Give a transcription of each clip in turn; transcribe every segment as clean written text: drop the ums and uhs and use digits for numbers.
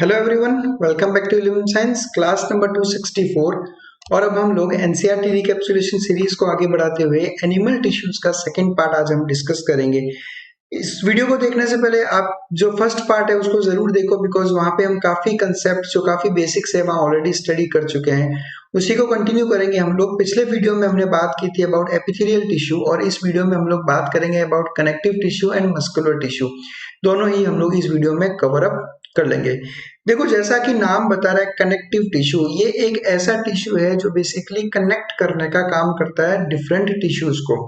Hello everyone, welcome back to eleven science class number 264। और अब हम लोग एनसीईआरटी रिकैप्सुलेशन सीरीज को आगे बढ़ाते हुए एनिमल टिश्यूज का सेकंड पार्ट आज हम डिस्कस करेंगे। इस वीडियो को देखने से पहले आप जो फर्स्ट पार्ट है उसको जरूर देखो, बिकॉज वहां पे हम काफी कंसेप्ट जो काफी बेसिक्स है वहां ऑलरेडी स्टडी कर चुके हैं। उसी को कंटिन्यू करेंगे हम लोग। पिछले वीडियो में हमने बात की थी अबाउट एपिथेलियल टिश्यू, और इस वीडियो में हम लोग बात करेंगे about connective tissue and muscular tissue. दोनों ही हम लोग इस वीडियो में कवर अप कर लेंगे। देखो, जैसा कि नाम बता रहा है कनेक्टिव टिश्यू, ये एक ऐसा टिश्यू है जो बेसिकली कनेक्ट करने का काम करता है डिफरेंट टिश्यूज को।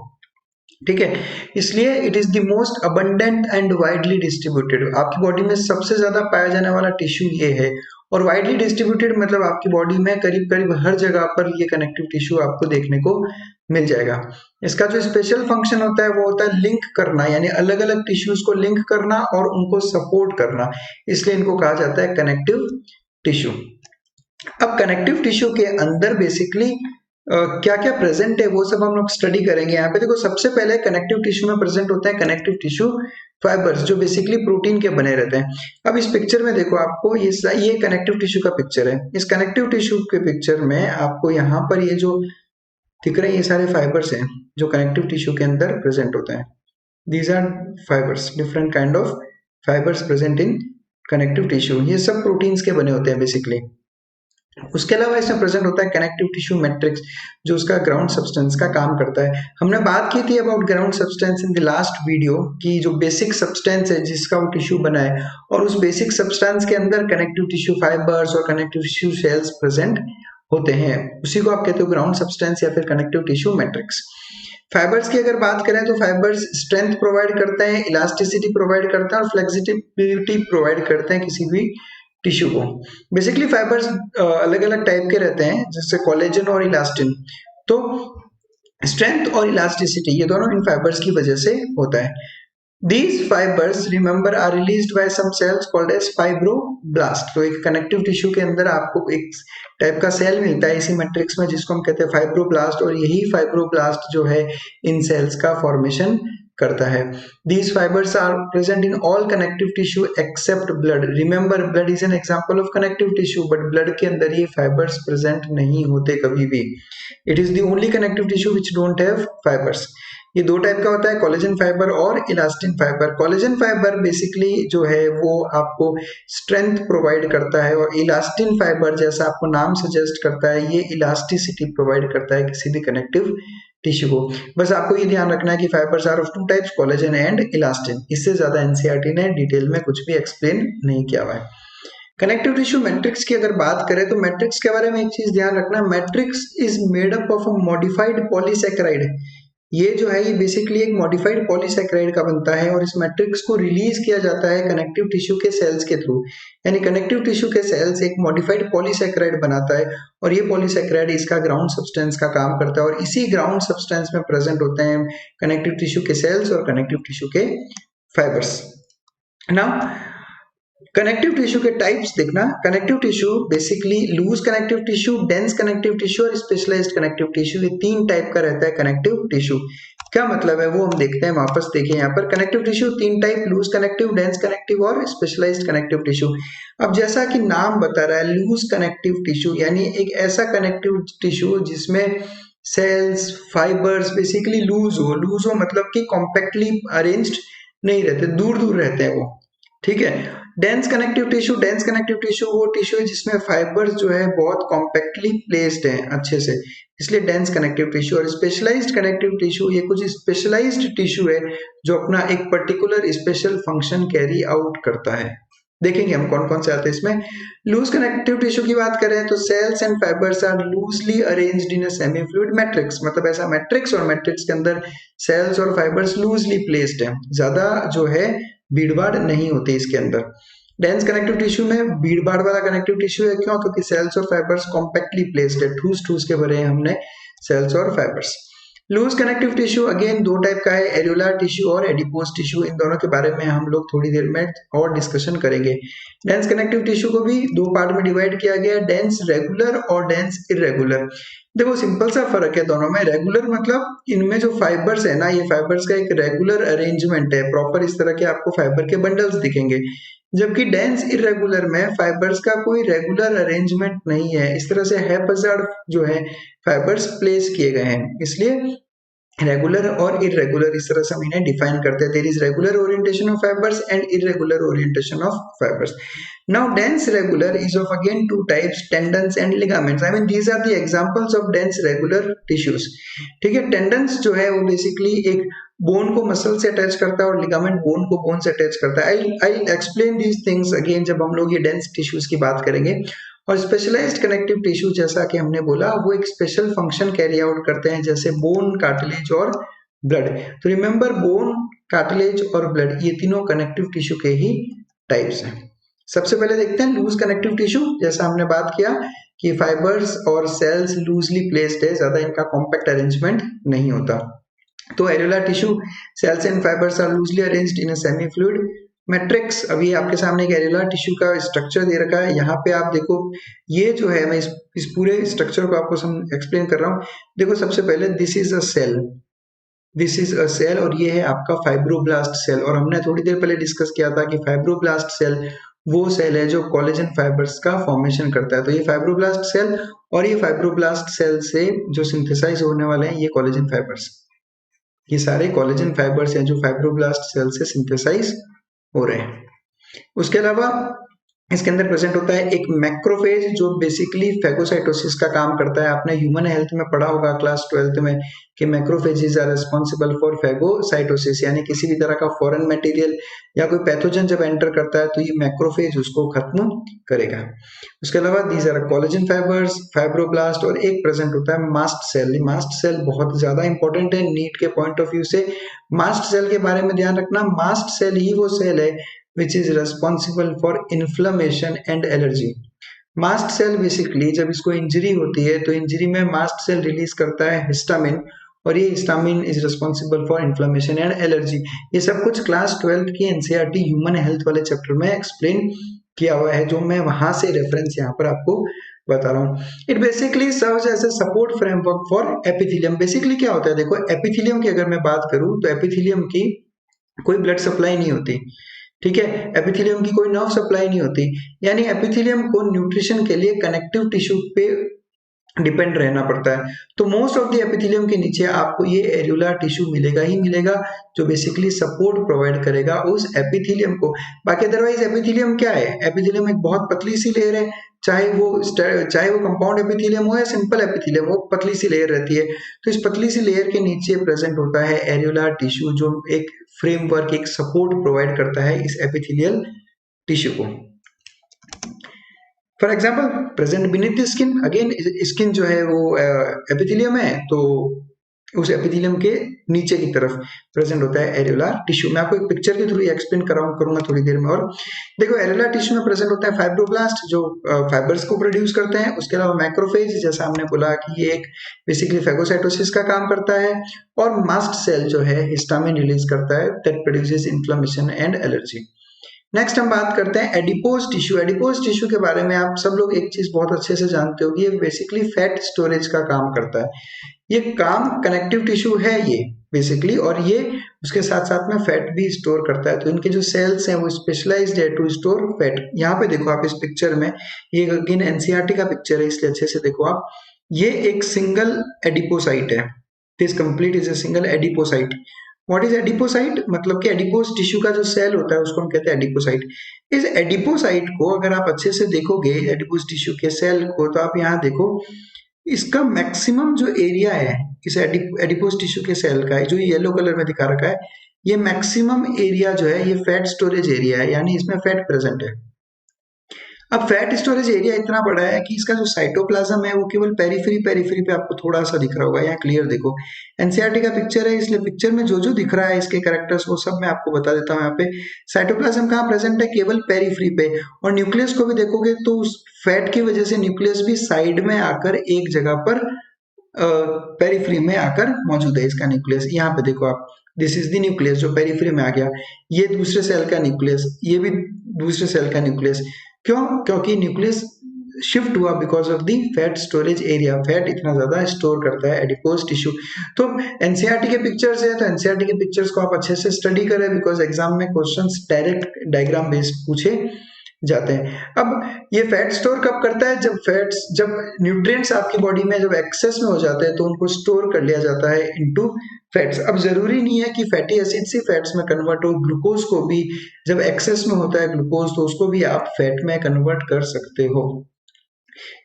ठीक है, इसलिए it is the most abundant and widely distributed. आपकी बॉडी में सबसे ज्यादा पाया जाने वाला टिश्यू ये है। और वाइडली डिस्ट्रीब्यूटेड मतलब आपकी बॉडी में करीब करीब हर जगह पर ये कनेक्टिव टिश्यू आपको देखने को मिल जाएगा। इसका जो स्पेशल फंक्शन होता है वो होता है लिंक करना, यानी अलग अलग टिश्यूज को लिंक करना और उनको सपोर्ट करना, इसलिए इनको कहा जाता है कनेक्टिव टिश्यू। अब कनेक्टिव टिश्यू के अंदर बेसिकली क्या क्या प्रेजेंट है वो सब हम लोग स्टडी करेंगे। यहाँ पे देखो, सबसे पहले कनेक्टिव टिश्यू में प्रेजेंट होता है कनेक्टिव टिश्यू फाइबर्स, जो बेसिकली प्रोटीन के बने रहते हैं। अब इस पिक्चर में देखो, आपको ये कनेक्टिव टिश्यू का पिक्चर है। इस कनेक्टिव टिश्यू के पिक्चर में आपको यहाँ पर ये जो दिख रहे हैं ये सारे फाइबर्स हैं जो कनेक्टिव टिश्यू के अंदर प्रेजेंट होते हैं। These are fibres, different kind of fibres present in connective tissue. ये सब प्रोटीन्स के बने होते हैं बेसिकली। उसके अलावा इसमें प्रेजेंट होता है कनेक्टिव टिश्यू मैट्रिक्स, जो उसका ग्राउंड सब्सटेंस का काम करता है। हमने बात की थी about ground substance in the last video की जो बेसिक सब्सटेंस है जिसका वो टिश्यू बना है, और उस बेसिक सब्सटेंस के अंदर कनेक्टिव टिश्यू फाइबर्स और कनेक्टिव टिश्यू सेल्स प्रेजेंट होते हैं। उसी को आप कहते हो ग्राउंड सब्सटेंस या फिर कनेक्टिव टिश्यू मैट्रिक्स। फाइबर्स की अगर बात करें तो फाइबर्स स्ट्रेंथ प्रोवाइड करते हैं, इलास्टिसिटी प्रोवाइड करते हैं और फ्लेक्सिबिलिटी प्रोवाइड करते हैं किसी भी टिश्यू को। बेसिकली फाइबर्स अलग अलग टाइप के रहते हैं, जैसे कोलेजन और इलास्टिन। तो स्ट्रेंथ और इलास्टिसिटी ये दोनों इन फाइबर्स की वजह से होता है। These fibers, remember, are released by some cells called as fibroblast। तो एक कनेक्टिव टिश्यू के अंदर आपको एक टाइप का सेल मिलता है इसी मैट्रिक्स में जिसको हम कहते हैं फाइब्रोब्लास्ट, और यही फाइब्रोब्लास्ट जो है इन सेल्स का फॉर्मेशन करता है। These fibers are present in all connective tissue except blood। Remember, blood is an example of connective tissue, but blood के अंदर ये fibers present नहीं होते कभी भी। It is the only connective tissue which don't have fibers। ये दो type का होता है, कोलेजन फाइबर और elastin fibre. Collagen fibre basically जो है वो आपको स्ट्रेंथ प्रोवाइड करता है, और इलास्टिन फाइबर जैसा आपको नाम सजेस्ट करता है ये इलास्टिसिटी प्रोवाइड करता है किसी भी कनेक्टिव टिश्यू को। बस आपको ये ध्यान रखना है कि fibres are of two types, collagen and elastin. इससे ज्यादा एनसीईआरटी ने डिटेल में कुछ भी एक्सप्लेन नहीं किया हुआ है। कनेक्टिव टिश्यू मैट्रिक्स की अगर बात करें तो मैट्रिक्स के बारे में एक चीज ध्यान रखना, matrix is made up of a modified polysaccharide. ये जो है ये बेसिकली एक मॉडिफाइड पॉलीसैकेराइड का बनता है, और इस मैट्रिक्स को रिलीज किया जाता है कनेक्टिव टिश्यू के सेल्स के थ्रू। यानी कनेक्टिव टिश्यू के सेल्स एक मॉडिफाइड पॉलीसैकेराइड बनाता है, और ये पॉलीसैकेराइड इसका ग्राउंड सब्सटेंस का काम करता है, और इसी ग्राउंड सब्सटेंस में प्रेजेंट होते हैं कनेक्टिव टिश्यू के सेल्स और कनेक्टिव टिश्यू के फाइबर्स। नाउ कनेक्टिव टिश्यू के टाइप्स देखना। Connective tissue basically loose connective tissue, dense connective tissue और स्पेशलाइज्ड कनेक्टिव टिश्यू, ये तीन टाइप का रहता है कनेक्टिव टिश्यू। क्या मतलब है वो हम देखते हैं, वापस देखिए यहाँ पर। कनेक्टिव टिश्यू तीन type, loose connective, dense connective और स्पेशलाइज्ड कनेक्टिव टिश्यू। अब जैसा कि नाम बता रहा है लूज कनेक्टिव टिश्यू, यानी एक ऐसा कनेक्टिव टिश्यू जिसमें सेल्स फाइबर्स बेसिकली लूज हो मतलब कि कॉम्पैक्टली अरेंज्ड नहीं रहते, दूर दूर रहते हैं वो। ठीक है। Dense connective tissue, dense connective tissue वो टिश्यू है जिसमें फाइबर्स जो है बहुत कॉम्पैक्टली प्लेस्ड हैं अच्छे से, इसलिए डेंस कनेक्टिव टिश्यू। और स्पेशलाइज्ड कनेक्टिव टिश्यू ये कुछ स्पेशलाइज्ड टिश्यू है जो अपना एक particular special function carry out करता है। देखेंगे हम कौन कौन से आते हैं इसमें। लूज कनेक्टिव टिश्यू की बात करें तो cells and fibres are loosely arranged in a semi fluid matrix, मतलब ऐसा मैट्रिक्स, और मैट्रिक्स के अंदर सेल्स और फाइबर्स लूजली प्लेस्ड हैं, ज्यादा जो है भीड़भाड़ नहीं होती इसके अंदर। डेंस कनेक्टिव टिश्यू में भीड़भाड़ वाला कनेक्टिव टिश्यू है, क्यों? क्योंकि सेल्स और फाइबर्स कॉम्पैक्टली प्लेस्ड है, ठूस ठूस के भरे हैं हमने सेल्स और fibres. Loose connective tissue again दो टाइप का है, एरियोलर टिश्यू और एडिपोज टिश्यू। इन दोनों के बारे में हम लोग थोड़ी देर में और डिस्कशन करेंगे। डेंस कनेक्टिव टिश्यू को भी दो पार्ट में डिवाइड किया गया है, डेंस रेगुलर और डेंस इरेगुलर। देखो सिंपल सा फर्क है दोनों में। रेगुलर मतलब इनमें जो फाइबर्स है ना, ये फाइबर्स का एक रेगुलर अरेंजमेंट है, प्रॉपर इस तरह के आपको फाइबर के बंडल्स दिखेंगे। जबकि डेंस इरेगुलर में फाइबर्स का कोई रेगुलर अरेंजमेंट नहीं है, इस तरह से हैपजार्ड जो है फाइबर्स प्लेस किए गए हैं, इसलिए रेगुलर और इरेगुलर इस तरह से हम इन्हें डिफाइन करते हैं. There is regular orientation of fibres and irregular orientation of fibres. Now dense regular is of again two types, tendons and ligaments. I mean these are the examples of dense regular tissues. ठीक है, tendons जो है वो basically एक bone को muscle से attach करता है और लिगामेंट बोन को बोन से अटैच करता है. I explain these things again जब हम लोग ये डेंस टिश्यूज की बात करेंगे. और स्पेशलाइज्ड कनेक्टिव टिश्यू जैसा कि हमने बोला वो एक स्पेशल फंक्शन कैरी आउट करते हैं, जैसे बोन, कार्टिलेज और ब्लड. तो रिमेंबर, बोन, कार्टिलेज और ब्लड ये तीनों कनेक्टिव टिश्यू के ही टाइप्स हैं. सबसे पहले देखते हैं लूज कनेक्टिव टिश्यू. जैसा हमने बात किया कि फाइबर्स और सेल्स लूजली प्लेस्ड है, ज्यादा इनका कॉम्पैक्ट अरेंजमेंट नहीं होता. तो areolar tissue, cells and fibres are loosely arranged in a semi fluid matrix. अभी आपके सामने एक एरियोलर टिश्यू का स्ट्रक्चर दे रखा है. यहाँ पे आप देखो, ये जो है मैं इस पूरे स्ट्रक्चर को आपको एक्सप्लेन कर रहा हूँ. देखो, सबसे पहले this is a cell, this is a cell और ये है आपका फाइब्रोब्लास्ट सेल. और हमने थोड़ी देर पहले डिस्कस किया था कि फाइब्रोब्लास्ट सेल वो सेल है जो कोलेजन फाइबर्स का फॉर्मेशन करता है. तो ये फाइब्रोब्लास्ट सेल और ये फाइब्रोब्लास्ट सेल से जो सिंथेसाइज होने वाले हैं ये कोलेजन फाइबर्स, ये सारे कोलेजन फाइबर्स हैं जो फाइब्रोब्लास्ट सेल से सिंथेसाइज हो रहे हैं. उसके अलावा इसके अंदर प्रेजेंट होता है एक मैक्रोफेज जो बेसिकली फैगोसाइटोसिस का काम करता है. आपने ह्यूमन हेल्थ में पढ़ा होगा क्लास 12th में कि macrophages are responsible for phagocytosis, यानी किसी भी तरह का फॉरेन मटेरियल या कोई पैथोजन जब एंटर करता है तो ये मैक्रोफेज उसको खत्म करेगा. उसके अलावा these are collagen fibres, fibroblast और एक प्रेजेंट होता है मास्ट सेल. मास्ट सेल बहुत ज्यादा इंपॉर्टेंट है नीट के पॉइंट ऑफ व्यू से. मास्ट सेल के बारे में ध्यान रखना, मास्ट सेल ही वो सेल है which is responsible for inflammation and allergy. Mast cell basically जब इसको इंजरी होती है तो इंजरी में मास्ट सेल रिलीज करता है हिस्टामिन और ये histamine is responsible for inflammation and allergy. ये सब कुछ क्लास 12 की एनसीईआरटी ह्यूमन हेल्थ वाले चैप्टर में एक्सप्लेन किया हुआ है, जो मैं वहां से रेफरेंस यहाँ पर आपको बता रहा हूँ. It basically serves as a support framework for epithelium. Basically क्या होता है, देखो एपिथेलियम की अगर मैं बात करूँ तो एपिथेलियम की कोई ब्लड सप्लाई नहीं होती. ठीक है, एपिथेलियम की कोई नर्व सप्लाई नहीं होती, यानी एपिथेलियम को न्यूट्रिशन के लिए कनेक्टिव टिश्यू पे डिपेंड रहना पड़ता है. तो मोस्ट ऑफ द एपिथेलियम के नीचे आपको ये एरियोलर टिश्यू मिलेगा ही मिलेगा जो बेसिकली सपोर्ट प्रोवाइड करेगा उस एपिथेलियम को. बाकी अदरवाइज एपिथेलियम क्या है, एपिथेलियम एक बहुत पतली सी लेयर है, चाहे वो कंपाउंड एपिथेलियम हो या सिंपल एपिथेलियम हो, पतली सी लेयर रहती है. तो इस पतली सी लेयर के नीचे प्रेजेंट होता है एरियोलर टिश्यू जो एक फ्रेमवर्क, एक सपोर्ट प्रोवाइड करता है इस एपिथेलियल टिश्यू को. For example present beneath the skin, again skin जो है वो एपिथेलियम है, तो उस एपिथेलियम के नीचे की तरफ प्रेजेंट होता है एरियोलर टिश्यू. मैं आपको एक पिक्चर के थ्रू एक्सप्लेन करूंगा थोड़ी देर में. और देखो एरियोलर टिश्यू में प्रेजेंट होता है फाइब्रोब्लास्ट जो फाइबर्स को प्रोड्यूस करते हैं. उसके अलावा मैक्रोफेज, जैसा हमने बोला कि ये एक बेसिकली फैगोसाइटोसिस का काम करता है. और मास्ट सेल जो है हिस्टामिन रिलीज करता है that produces inflammation and allergy. Next हम बात करते हैं एडिपोज टिश्यू. एडिपोज टिश्यू के बारे में आप सब लोग एक चीज बहुत अच्छे से जानते हो कि ये बेसिकली फैट स्टोरेज का काम करता है. ये काम कनेक्टिव टिश्यू है ये बेसिकली, और ये उसके साथ साथ में फैट भी स्टोर करता है. तो इनके जो सेल्स हैं वो स्पेशलाइज्ड है टू स्टोर फैट. यहाँ पे देखो आप इस पिक्चर में, ये अगेन एनसीईआरटी का पिक्चर है इसलिए अच्छे से देखो आप. ये एक सिंगल एडिपोसाइट है. This complete is a single adipocyte. What is adipocyte, मतलब कि एडिपोज टिश्यू का जो सेल होता है उसको हम कहते हैं एडिपोसाइट. इस एडिपोसाइट को अगर आप अच्छे से देखोगे एडिपोज टिश्यू के सेल को, तो आप यहाँ देखो इसका मैक्सिमम जो एरिया है इस एडिपोज टिश्यू के सेल का है, जो येलो कलर में दिखा रखा है, ये मैक्सिमम एरिया जो है ये फैट स्टोरेज एरिया है, यानी इसमें फैट प्रेजेंट है. अब फैट स्टोरेज एरिया इतना बड़ा है कि इसका जो साइटोप्लाज्म है वो केवल पेरिफेरी पे आपको थोड़ा सा दिख रहा होगा. यहाँ क्लियर देखो एनसीईआरटी का पिक्चर है, इसलिए पिक्चर में जो जो दिख रहा है इसके कैरेक्टर्स वो सब मैं आपको बता देता हूँ. यहाँ पे साइटोप्लाज्म कहाँ प्रेजेंट है, केवल पेरिफेरी पे. और न्यूक्लियस को भी देखोगे तो उस फैट की वजह से न्यूक्लियस भी साइड में आकर एक जगह पर पेरिफेरी में आकर मौजूद है. इसका न्यूक्लियस यहाँ पे देखो आप, दिस इज द न्यूक्लियस जो पेरिफेरी में आ गया. ये दूसरे सेल का न्यूक्लियस, ये भी दूसरे सेल का न्यूक्लियस. क्यों, क्योंकि न्यूक्लियस शिफ्ट हुआ because of the fat storage area. Fat इतना ज्यादा स्टोर करता है एडिपोज टिश्यू। तो एनसीईआरटी के पिक्चर्स है, तो एनसीईआरटी के पिक्चर्स को आप अच्छे से स्टडी करें बिकॉज एग्जाम में क्वेश्चंस डायरेक्ट डायग्राम बेस्ड पूछे जाते हैं। अब ये फैट स्टोर कब करता है? जब न्यूट्रिएंट्स आपकी बॉडी में जब एक्सेस में हो जाते हैं तो उनको स्टोर कर लिया जाता है इनटू फैट्स। अब जरूरी नहीं है कि फैटी एसिड से फैट्स में कन्वर्ट हो, ग्लूकोज को भी जब एक्सेस में होता है ग्लूकोज तो उसको भी आप फैट में कन्वर्ट कर सकते हो।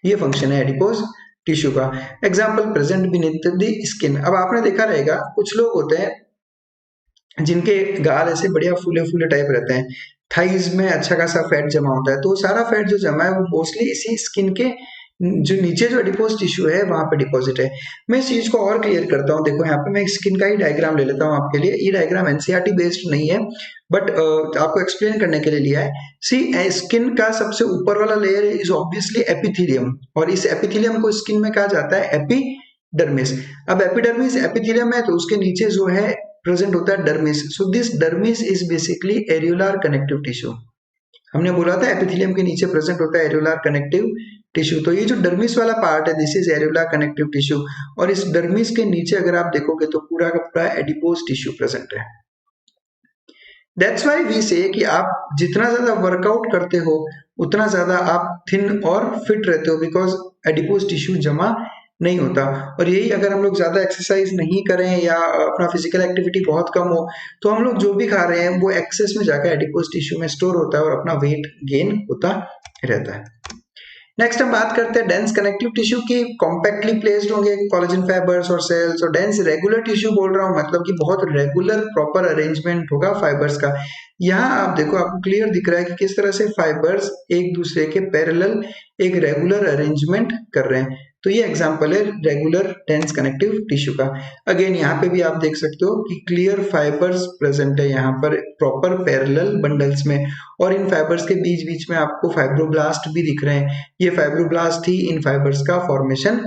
ये फंक्शन है एडिपोज टिश्यू का। Example present beneath the skin. अब आपने देखा रहेगा कुछ लोग होते हैं जिनके गाल ऐसे बढ़िया फूले फूले टाइप रहते हैं, थाइज में अच्छा खासा फैट जमा होता है, तो सारा फैट जो जमा है वो मोस्टली इसी स्किन के जो नीचे जो एडिपोज टिश्यू है वहां पे डिपॉजिट है। मैं इस चीज को और क्लियर करता हूँ। देखो यहाँ पे मैं स्किन का ही डायग्राम ले लेता हूँ आपके लिए। ये डायग्राम एनसीईआरटी बेस्ड नहीं है बट आपको एक्सप्लेन करने के लिए लिया है। सी स्किन का सबसे ऊपर वाला लेयर इज ऑब्वियसली एपिथेलियम, और इस एपिथेलियम को स्किन में कहा जाता है एपिडर्मिस। अब एपिडर्मिस एपिथेलियम है तो उसके नीचे जो है प्रेजेंट होता है dermis. So this dermis is basically areolar connective tissue. हमने बोला था एपिथेलियम के नीचे प्रेजेंट होता है एरियोलार कनेक्टिव टिश्यू, तो ये जो डर्मिस वाला पार्ट है दिस इज एरियोलार कनेक्टिव टिश्यू, और इस डर्मिस के नीचे अगर आप देखोगे तो पूरा का पूरा एडिपोज टिश्यू प्रेजेंट है। दैट्स व्हाई वी से कि आप जितना ज्यादा वर्कआउट करते हो उतना ज्यादा आप थिन और फिट रहते हो बिकॉज एडिपोज टिश्यू जमा नहीं होता। और यही अगर हम लोग ज्यादा एक्सरसाइज नहीं करें या अपना फिजिकल एक्टिविटी बहुत कम हो तो हम लोग जो भी खा रहे हैं वो एक्सेस में जाकर एडिपोज टिश्यू में स्टोर होता है और अपना वेट गेन होता रहता है। नेक्स्ट हम बात करते हैं डेंस कनेक्टिव टिश्यू की। कॉम्पैक्टली प्लेस्ड होंगे कोलेजन फाइबर्स और सेल्स। और डेंस रेगुलर टिश्यू बोल रहा हूं मतलब कि बहुत रेगुलर प्रॉपर अरेंजमेंट होगा फाइबर्स का। यहाँ आप देखो आपको क्लियर दिख रहा है कि किस तरह से फाइबर्स एक दूसरे के पैरेलल एक रेगुलर अरेंजमेंट कर रहे हैं। तो ये एग्जांपल है रेगुलर डेंस कनेक्टिव टिश्यू का। अगेन यहाँ पे भी आप देख सकते हो कि क्लियर फाइबर्स प्रेजेंट है यहाँ पर प्रॉपर पैरेलल बंडल्स में, और इन फाइबर्स के बीच बीच में आपको फाइब्रोब्लास्ट भी दिख रहे हैं। ये फाइब्रोब्लास्ट ही इन फाइबर्स का फॉर्मेशन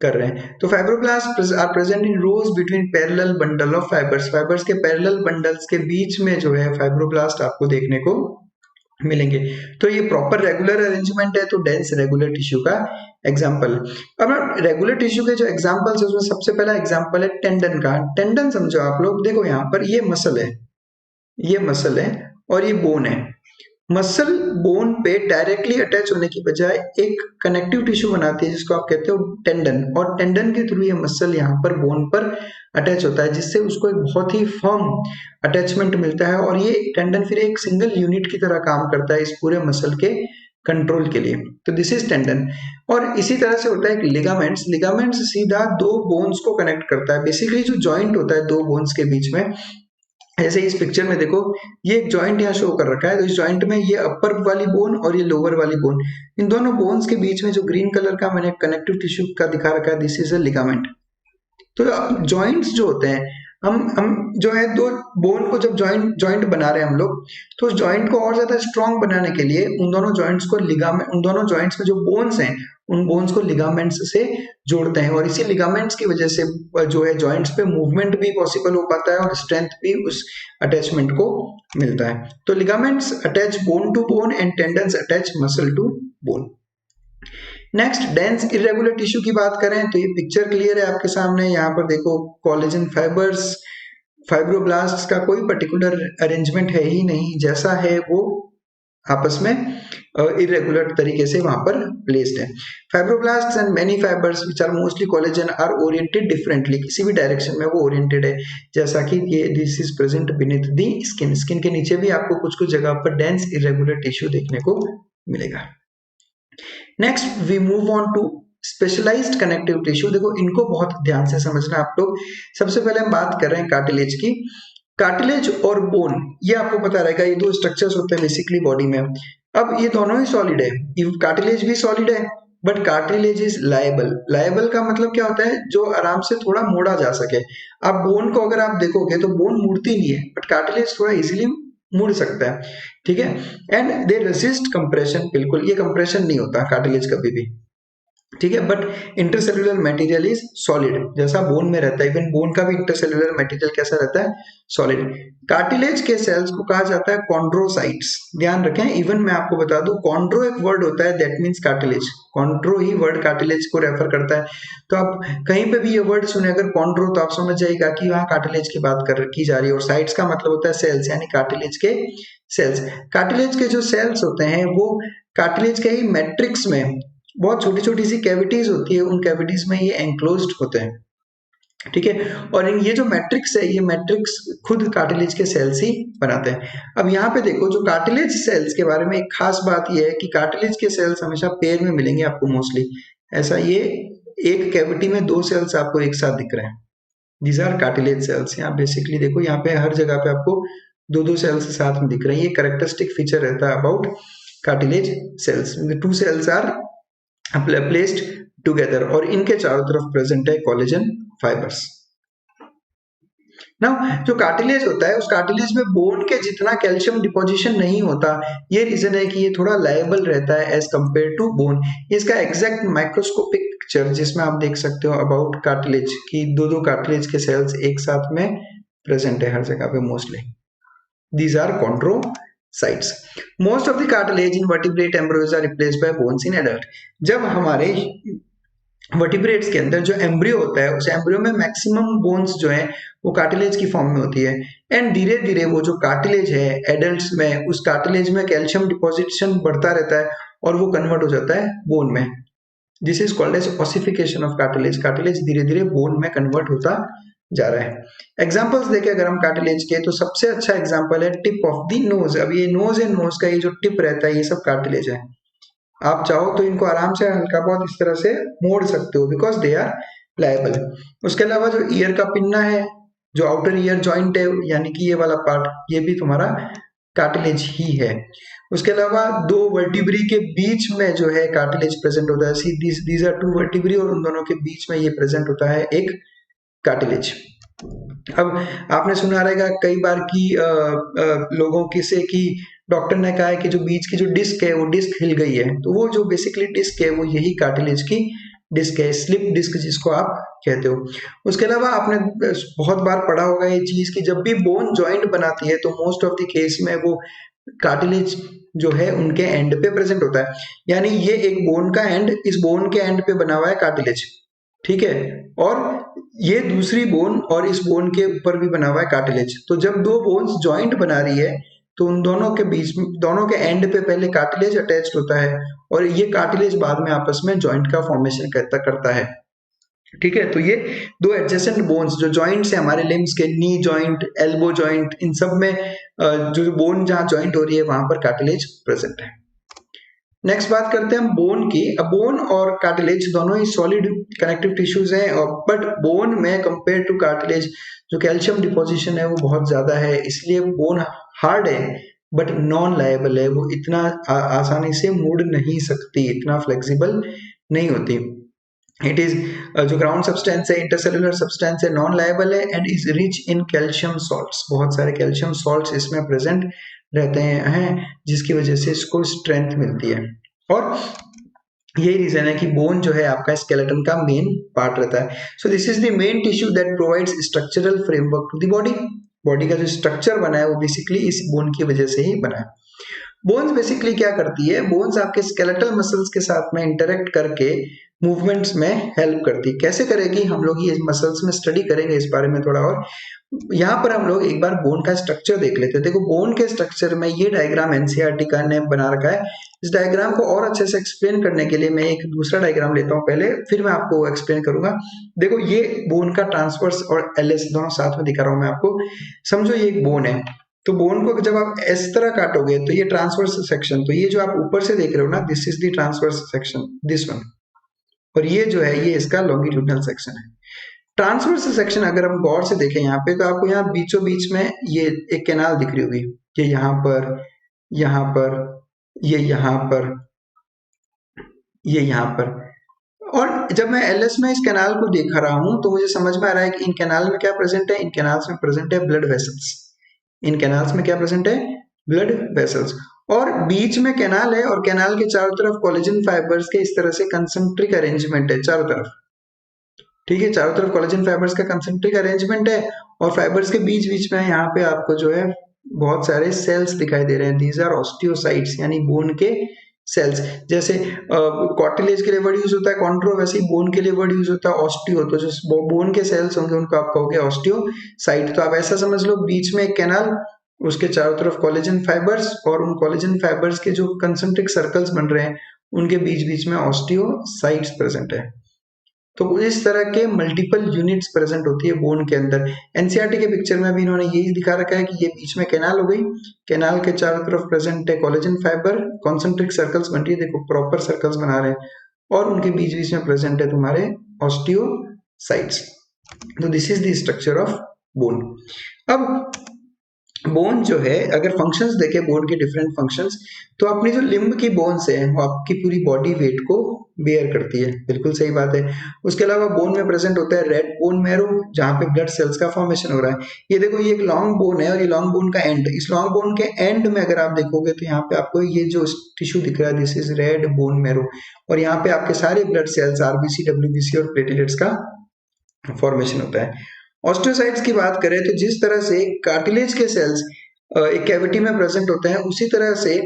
कर रहे हैं। तो fibroblast are present in rows between parallel bundle of fibres. Fibres के पैरेलल बंडल्स के बीच में जो है फाइब्रोब्लास्ट आपको देखने को मिलेंगे। तो ये प्रॉपर रेगुलर अरेंजमेंट है, तो डेंस रेगुलर टिश्यू का एग्जांपल। अब रेगुलर टिश्यू के जो एग्जांपल्स है उसमें सबसे पहला एग्जांपल है टेंडन का। टेंडन समझो आप लोग, देखो यहाँ पर ये मसल है, ये मसल है और ये बोन है। मसल बोन पे डायरेक्टली अटैच होने की बजाय एक कनेक्टिव टिश्यू बनाती है जिसको आप कहते हो टेंडन, और टेंडन के थ्रू ये मसल यहाँ पर बोन पर अटैच होता है जिससे उसको एक बहुत ही फर्म अटैचमेंट मिलता है, और ये टेंडन फिर एक सिंगल यूनिट की तरह काम करता है इस पूरे मसल के कंट्रोल के लिए। तो दिस इज टेंडन। और इसी तरह से होता है लिगामेंट्स। लिगामेंट्स सीधा दो बोन्स को कनेक्ट करता है। बेसिकली जो जॉइंट होता है दो बोन्स के बीच में, ऐसे इस पिक्चर में देखो ये एक जॉइंट यहाँ शो कर रखा है, तो इस जॉइंट में ये अपर वाली बोन और ये लोअर वाली बोन, इन दोनों बोन्स के बीच में जो ग्रीन कलर का मैंने कनेक्टिव टिश्यू का दिखा रखा है दिस इज अ लिगामेंट। तो जॉइंट्स जो होते हैं हम जो है दो बोन को जब जॉइंट बना रहे हैं हम लोग, तो उस जॉइंट को और ज्यादा स्ट्रॉन्ग बनाने के लिए उन दोनों जॉइंट्स को लिगामेंट, उन दोनों जॉइंट्स में जो बोन्स हैं उन बोन्स को लिगामेंट्स से जोड़ते हैं, और इसी लिगामेंट्स की वजह से जो है जॉइंट्स पे मूवमेंट भी पॉसिबल हो पाता है और स्ट्रेंथ भी उस अटैचमेंट को मिलता है। तो ligaments attach bone to bone and tendons attach muscle to bone. Next dense irregular tissue की बात करें तो ये पिक्चर क्लियर है आपके सामने। यहाँ पर देखो कोलेजन फाइबर्स, फाइब्रोब्लास्ट का कोई पर्टिकुलर अरेंजमेंट है ही नहीं, जैसा है वो आपस में इरेगुलर तरीके से वहां पर प्लेस्ड है। Fibroblasts and many fibres which are mostly collagen are oriented differently, किसी भी डायरेक्शन में वो ओरिएंटेड है, जैसा कि ये this is present beneath the skin. Skin के नीचे भी आपको कुछ कुछ जगह पर डेंस इरेगुलर टिश्यू देखने को मिलेगा। Next we move on to specialised connective tissue. देखो इनको बहुत ध्यान से समझना आप लोग। सबसे पहले हम बात कर रहे हैं कार्टिलेज की। कार्टिलेज और बोन, ये आपको पता रहेगा ये दो स्ट्रक्चर्स होते हैं बेसिकली बॉडी में। अब ये दोनों ही सॉलिड है, कार्टिलेज भी सॉलिड है but cartilage is liable. Liable का मतलब क्या होता है, जो आराम से थोड़ा मोड़ा जा सके। आप बोन को अगर आप देखोगे तो बोन मुड़ती नहीं है, बट कार्टिलेज थोड़ा इजीली मुड़ सकता है, ठीक है। एंड दे रेसिस्ट कंप्रेशन, बिल्कुल ये कंप्रेशन नहीं होता कार्टिलेज कभी भी। ठीक है, but intercellular material is solid, जैसा बोन में रहता है, इवन बोन का भी इंटरसेल्युलर मटेरियल कैसा रहता है, सॉलिड। कार्टिलेज के सेल्स को कहा जाता है कॉन्ड्रोसाइट्स, ध्यान रखें। इवन मैं आपको बता दूं, कॉन्ड्रो एक वर्ड होता है, that means cartilage, chondro he word cartilage को रेफर करता है। तो आप कहीं पे भी ये वर्ड सुने अगर कॉन्ड्रो, तो आप समझ जाइएगा कि वहां कार्टिलेज की बात की जा रही है, और साइट्स का मतलब होता है सेल्स, यानी कार्टिलेज के सेल्स। कार्टिलेज के जो सेल्स होते हैं वो कार्टिलेज के ही मैट्रिक्स में बहुत छोटी छोटी सी कैविटीज होती है, उन कैविटीज में ये एंक्लोज्ड होते हैं, ठीक है। और ये जो मैट्रिक्स है, ये मैट्रिक्स खुद कार्टिलेज के सेल्स ही बनाते हैं। अब यहाँ पे देखो, जो कार्टिलेज सेल्स के बारे में एक खास बात ये है कि कार्टिलेज के सेल्स हमेशा पेयर में मिलेंगे आपको मोस्टली, ऐसा ये एक कैविटी में दो सेल्स आपको एक साथ दिख रहे हैं, दीज आर कार्टिलेज सेल्स। यहाँ बेसिकली देखो, यहाँ पे हर जगह पे आपको दो दो सेल्स साथ में दिख रहे हैं, ये कैरेक्टरिस्टिक फीचर रहता है about cartilage cells. Two cells are placed together, और इनके चारों तरफ प्रेजेंट है कोलेजन फाइबर्स। नाउ जो कार्टिलेज होता है, उस कार्टिलेज में बोन के जितना कैल्शियम डिपोजिशन नहीं होता, ये रीजन है कि ये थोड़ा लायबल रहता है एज कंपेयर टू बोन। इसका एग्जैक्ट माइक्रोस्कोपिक पिक्चर जिसमें आप देख सकते हो अबाउट कार्टिलेज की, दो दो कार्टिलेज के सेल्स एक साथ में प्रेजेंट है हर जगह पे mostly, these are chondrocytes. Most of the cartilage in vertebrate embryos are replaced by bones in adult. जब हमारे वर्टिब्रेट्स के अंदर जो एम्ब्रियो होता है, उस एम्ब्रियो में मैक्सिमम बोन्स जो है वो कार्टिलेज की फॉर्म में होती है, एंड धीरे धीरे वो जो कार्टिलेज है एडल्ट्स में, उस कार्टिलेज में कैल्शियम डिपोजिशन बढ़ता रहता है और वो कन्वर्ट हो जाता है बोन में। This is called as ossification of cartilage. Cartilage धीरे धीरे बोन में कन्वर्ट होता जा रहा है। एग्जाम्पल्स देखें अगर हम कार्टिलेज के, तो सबसे अच्छा एग्जाम्पल है टिप ऑफ द नोज। अब ये नोज एंड नोज का ये जो टिप रहता है, ये सब कार्टिलेज है। आप चाहो तो इनको आराम से हल्का बहुत इस तरह से मोड़ सकते हो, बिकॉज दे आर प्लायबल। उसके अलावा जो ईयर का पिन्ना है, जो आउटर ईयर जॉइंट है, यानी कि ये वाला पार्ट, ये भी तुम्हारा कार्टिलेज ही है। उसके अलावा दो वर्टिब्री के बीच में जो है कार्टिलेज प्रेजेंट होता है, दीज आर टू वर्टिब्री, और उन दोनों के बीच में ये प्रेजेंट होता है एक कार्टिलेज। अब आपने सुना रहेगा कई बार कि लोगों की से कि डॉक्टर ने कहा है कि जो बीच की जो डिस्क है वो डिस्क हिल गई है, तो वो जो बेसिकली डिस्क है वो यही कार्टिलेज की डिस्क है, स्लिप डिस्क जिसको आप कहते हो। उसके अलावा आपने बहुत बार पढ़ा होगा ये चीज कि जब भी बोन जॉइंट बनाती है तो मोस्ट ऑफ द केस में वो कार्टिलेज जो है उनके एंड पे प्रेजेंट होता है, यानी ये एक बोन का एंड, इस बोन के एंड पे बना हुआ है कार्टिलेज, ठीक है, और ये दूसरी बोन और इस बोन के ऊपर भी बना हुआ है कार्टिलेज। तो जब दो बोन्स जॉइंट बना रही है तो उन दोनों के बीच में, दोनों के एंड पे पहले कार्टिलेज अटैच्ड होता है, और ये कार्टिलेज बाद में आपस में जॉइंट का फॉर्मेशन करता है, ठीक है। तो ये दो एडजेसेंट बोन्स जो जॉइंट्स है हमारे लिम्स के, नी जॉइंट, एल्बो जॉइंट, इन सब में जो बोन जहां जॉइंट हो रही है वहां पर कार्टिलेज प्रेजेंट है। नेक्स्ट बात करते हैं हम बोन की। अब बोन और कार्टिलेज दोनों ही सॉलिड कनेक्टिव टिश्यूज हैं, और बट बोन में कंपेयर टू कार्टिलेज जो कैल्शियम डिपोजिशन है वो बहुत ज्यादा है, इसलिए बोन हार्ड है बट नॉन लायबल है, वो इतना आसानी से मुड़ नहीं सकती, इतना फ्लेक्सिबल नहीं होती। इट इज जो ग्राउंड सब्सटेंस है, इंटरसेलुलर सब्सटेंस है, नॉन लायबल है, and is rich in calcium salts. बहुत सारे कैल्शियम सॉल्ट्स इसमें प्रेजेंट रहते हैं, जिसकी वजह से इसको स्ट्रेंथ मिलती है। और यही रीजन है कि बोन जो है आपका स्केलेटन का मेन पार्ट रहता है। So this is the main tissue that provides structural framework to the body. Body का जो स्ट्रक्चर बना है वो बेसिकली इस बोन की वजह से ही बना है। बोन्स बेसिकली क्या करती है, बोन्स आपके स्केलेटल मसल्स के साथ में इंटरेक्ट करके मूवमेंट्स में हेल्प करती है। कैसे करेगी, हम लोग ये मसल्स में स्टडी करेंगे इस बारे में थोड़ा और। यहाँ पर हम लोग एक बार बोन का स्ट्रक्चर देख लेते हैं। देखो बोन के स्ट्रक्चर में ये डायग्राम एनसीईआरटी का ने बना रखा है। इस डायग्राम को और अच्छे से एक्सप्लेन करने के लिए मैं एक दूसरा डायग्राम लेता हूँ पहले, फिर मैं आपको एक्सप्लेन करूंगा। देखो ये बोन का ट्रांसवर्स और एलएस दोनों साथ में दिखा रहा हूँ मैं आपको। समझो ये एक बोन है, तो बोन को जब आप इस तरह काटोगे तो ये ट्रांसवर्स सेक्शन, तो ये जो आप ऊपर से देख रहे हो ना, this is the transverse section, this one, और ये जो है ये इसका लॉन्गिट्यूडनल सेक्शन है। ट्रांसवर्स सेक्शन अगर हम गौर से देखें यहाँ पे, तो आपको यहाँ बीचों बीच में ये एक कैनाल दिख रही होगी, ये यहाँ पर, यहाँ पर, ये यहाँ पर, ये यहाँ पर। और जब मैं एलएस में इस कैनाल को देख रहा हूं तो मुझे समझ में आ रहा है कि इन कैनाल में क्या प्रेजेंट है, इन कैनाल्स में प्रेजेंट है ब्लड वेसल्स। इन कैनाल्स में क्या प्रेजेंट है, ब्लड वेसल्स। और बीच में कैनाल है और कैनाल के चारों तरफ कोलेजन फाइबर्स के इस तरह से कंसेंट्रिक अरेंजमेंट है चारों तरफ। ठीक है, चारों तरफ कोलेजन फाइबर्स का कंसेंट्रिक अरेंजमेंट है और फाइबर्स के बीच बीच में यहाँ पे आपको जो है बहुत सारे सेल्स दिखाई दे रहे हैं। दीज आर ऑस्टियोसाइट्स यानी बोन के सेल्स। जैसे कार्टिलेज के लिए वर्ड यूज होता है कॉन्ड्रो, वैसे ही बोन के लिए वर्ड यूज होता है ऑस्टियो। तो जो बोन के सेल्स होंगे उनको आप कहोगे ऑस्टियोसाइट। तो आप ऐसा समझ लो, बीच में एक कैनाल, उसके चारों तरफ कोलेजन फाइबर्स और उन कोलेजन फाइबर्स के जो कंसेंट्रिक सर्कल्स बन रहे हैं उनके बीच बीच में ऑस्टियोसाइट्स प्रेजेंट है। तो इस तरह के मल्टीपल यूनिट्स प्रेजेंट होती है बोन के अंदर। एनसीईआरटी के पिक्चर में भी इन्होंने यही दिखा रखा है कि ये बीच में कैनाल हो गई, कैनाल के चारों तरफ प्रेजेंट है कोलेजन फाइबर, कॉन्सेंट्रिक सर्कल्स बन रही है, देखो प्रॉपर सर्कल्स बना रहे हैं, और उनके बीच बीच में प्रेजेंट है तुम्हारे ऑस्टियोसाइट्स। तो this is the structure of bone. अब बोन जो है, अगर फंक्शंस देखें बोन के डिफरेंट फंक्शंस, तो अपनी जो लिम्ब की बोन्स है वो आपकी पूरी बॉडी वेट को बेयर करती है, बिल्कुल सही बात है। उसके अलावा बोन में प्रेजेंट होता है रेड बोन मैरो, जहाँ पे ब्लड सेल्स का फॉर्मेशन हो रहा है। ये देखो, ये एक लॉन्ग बोन है और ये लॉन्ग बोन का एंड, इस लॉन्ग बोन के एंड में अगर आप देखोगे तो यहाँ पे आपको ये जो टिश्यू दिख रहा है, this is red bone marrow, और यहाँ पे आपके सारे ब्लड सेल्स आरबीसी, डब्ल्यूबीसी और प्लेटलेट्स का फॉर्मेशन होता है। ऑस्टियोसाइट्स की बात करें तो जिस तरह से कार्टिलेज के सेल्स एक कैविटी में प्रेजेंट होते हैं, उसी तरह से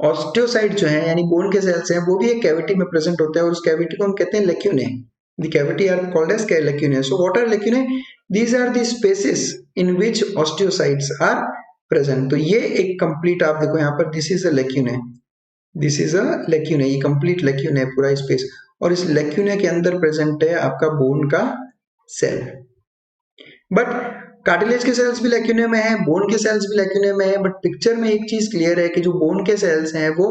ऑस्टियोसाइट जो है यानी बोन के सेल्स हैं वो भी एक कैविटी में प्रेजेंट होते हैं, और उस कैविटी को हम कहते हैं lacunae. The cavity are called as lacunae. So what are lacunae? These are the spaces in which osteocytes are present. तो ये एक कंप्लीट, आप देखो यहाँ पर, this is a lacunae, this is a lacunae, ये कंप्लीट लेक्यूने है पूरा स्पेस, और इस लेक्यूने के अंदर प्रेजेंट है आपका बोन का सेल। बट कार्टिलेज के सेल्स भी लेक्यूने में है, बोन के सेल्स भी लेक्यूने में है, बट पिक्चर में एक चीज क्लियर है कि जो बोन के सेल्स हैं वो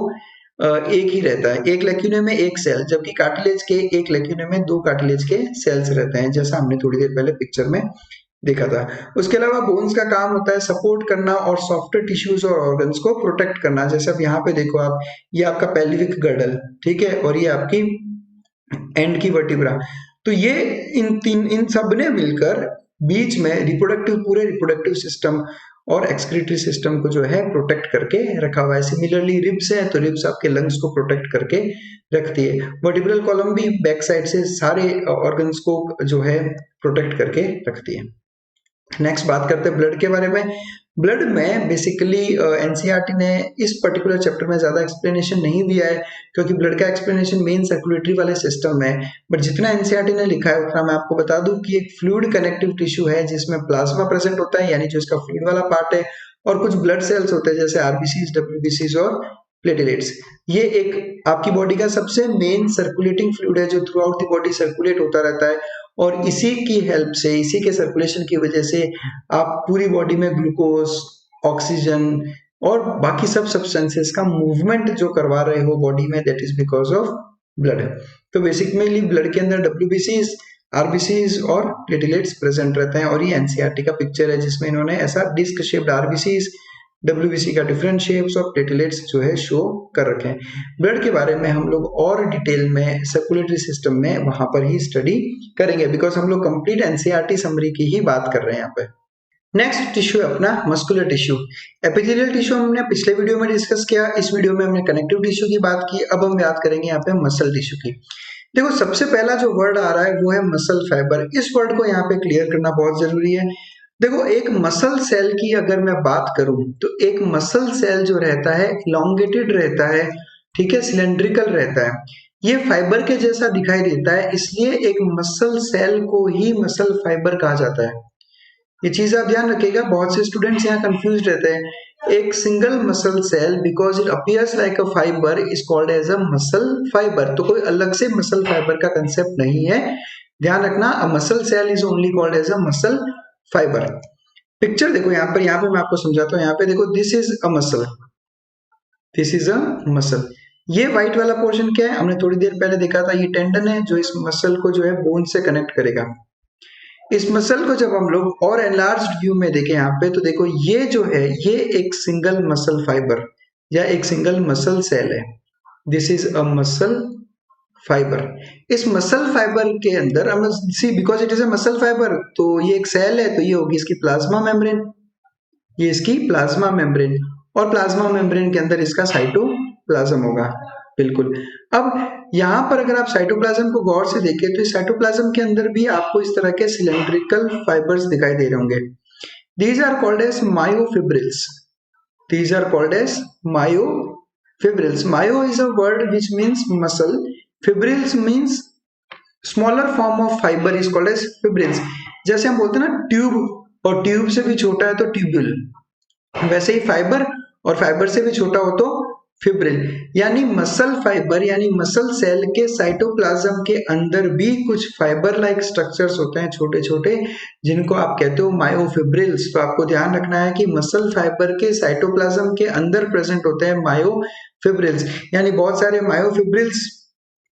एक ही रहता है, एक लेक्यूने में एक सेल, जबकि कार्टिलेज के एक लेक्यूने में दो कार्टिलेज के सेल्स रहते हैं, जैसा हमने थोड़ी देर पहले पिक्चर में देखा था। उसके अलावा बोन्स का काम होता है सपोर्ट करना और सॉफ्टवेयर टिश्यूज और ऑर्गन्स को प्रोटेक्ट करना। जैसे अब यहाँ पे देखो आप, ये आपका पेल्विक गर्डल, ठीक है, और ये आपकी एंड की वर्टिब्रा। तो ये इन सब ने मिलकर बीच में पूरे रिप्रोडक्टिव सिस्टम और एक्सक्रीटरी सिस्टम को जो है प्रोटेक्ट करके रखा हुआ है। सिमिलरली रिब्स है, तो रिब्स आपके लंग्स को प्रोटेक्ट करके रखती है। वर्टिब्रल कॉलम भी बैक साइड से सारे ऑर्गन्स को जो है प्रोटेक्ट करके रखती है। नेक्स्ट बात करते हैं ब्लड के बारे में। ब्लड में बेसिकली एनसीईआरटी ने इस पर्टिकुलर चैप्टर में ज्यादा एक्सप्लेनेशन नहीं दिया है, क्योंकि ब्लड का एक्सप्लेनेशन मेन सर्कुलेटरी वाले सिस्टम में है। बट जितना एनसीईआरटी ने लिखा है उतना मैं आपको बता दूं कि एक फ्लूइड कनेक्टिव टिश्यू है जिसमें प्लाज्मा प्रेजेंट होता है, यानी जो इसका फ्लूइड वाला पार्ट है, और कुछ ब्लड सेल्स होते हैं जैसे आरबीसीज, डब्ल्यूबीसीज और प्लेटलेट्स। ये एक आपकी बॉडी का सबसे मेन सर्कुलेटिंग फ्लूइड है जो through out the body circulate होता रहता है, और इसी की हेल्प से, इसी के सर्कुलेशन की वजह से आप पूरी बॉडी में ग्लूकोज, ऑक्सीजन और बाकी सब सब्सटेंसेस का मूवमेंट जो करवा रहे हो बॉडी में, that is because of blood. तो बेसिकली ब्लड के अंदर डब्ल्यूबीसीज, आरबीसीज और प्लेटलेट्स प्रेजेंट रहते हैं, और ये एनसीईआरटी का पिक्चर है जिसमें इन्होंने ऐसा डिस्क शेप्ड आरबीसीज, डब्ल्यूबीसी का डिफरेंट शेप्स और प्लेटलेट्स जो है शो कर रखे हैं। ब्लड के बारे में हम लोग और डिटेल में सर्कुलेटरी सिस्टम में वहां पर ही स्टडी करेंगे, बिकॉज हम लोग कंप्लीट एनसीईआरटी समरी की ही बात कर रहे हैं यहाँ पे। नेक्स्ट टिश्यू है अपना मस्कुलर टिश्यू। एपिथेलियल टिश्यू हमने पिछले वीडियो में डिस्कस किया, इस वीडियो में हमने कनेक्टिव टिश्यू की बात की। अब हम बात करेंगे यहाँ पे मसल टिश्यू की। देखो, सबसे पहला जो वर्ड आ रहा है वो है मसल फाइबर। इस वर्ड को यहाँ पे क्लियर करना बहुत जरूरी है। देखो, एक मसल सेल की अगर मैं बात करूं तो एक मसल सेल जो रहता है इलोंगेटेड रहता है, ठीक है, सिलेंड्रिकल रहता है, ये फाइबर के जैसा दिखाई देता है, इसलिए एक मसल सेल को ही मसल फाइबर कहा जाता है। ये चीज आप ध्यान रखिएगा, बहुत से स्टूडेंट्स यहाँ कंफ्यूज रहते हैं। एक single muscle cell because it appears like a fibre is called as a muscle fibre. तो कोई अलग से मसल फाइबर का कंसेप्ट नहीं है, ध्यान रखना। A muscle cell is only called as a muscle fibre. Picture देखो यहाँ पे मैं आपको समझाता हूँ। यहाँ पे देखो, this is a muscle, this is a muscle. ये व्हाइट वाला पोर्शन क्या है? हमने थोड़ी देर पहले देखा था, ये टेंडन है जो इस मसल को जो है बोन से कनेक्ट करेगा। इस मसल को जब हम लोग और एनलार्ज्ड व्यू में देखें यहाँ पे, तो देखो ये जो है ये एक सिंगल मसल फाइबर या एक सिंगल मसल सेल है। This is a muscle fibre. इस मसल फाइबर के अंदर हम see, because it is a muscle fibre, तो ये एक सेल है, तो ये होगी इसकी प्लाज्मा मेम्ब्रेन, ये इसकी प्लाज्मा मेम्ब्रेन। और प्लाज्मा मेम्ब्रेन के अंदर इसका साइटोप्लाज्म होगा। बिल्कुल। अब यहाँ पर अगर आप साइटोप्लाज्म को गौर से देखें तो साइटोप्लाज्म के अंदर भी आपको इस तरह के सिलेंड्रिकल फाइबर्स दिखाई दे रहे होंगे। These are called as myofibrils. These are called as myofibrils. Myo is a word which means muscle. Fibrils means smaller form of fiber is called as fibrils. जैसे हम बोलते हैं ना ट्यूब, और ट्यूब से भी छोटा है तो ट्यूब्यूल, वैसे ही फाइबर और फाइबर से भी छोटा हो तो फिब्रिल। यानी मसल फाइबर यानी मसल सेल के साइटोप्लाज्म के अंदर भी कुछ फाइबर लाइक स्ट्रक्चर्स होते हैं छोटे छोटे, जिनको आप कहते हो मायोफिब्रिल्स। तो आपको ध्यान रखना है कि मसल फाइबर के साइटोप्लाज्म के अंदर प्रेजेंट होते हैं मायोफिब्रिल्स, यानी बहुत सारे मायोफिब्रिल्स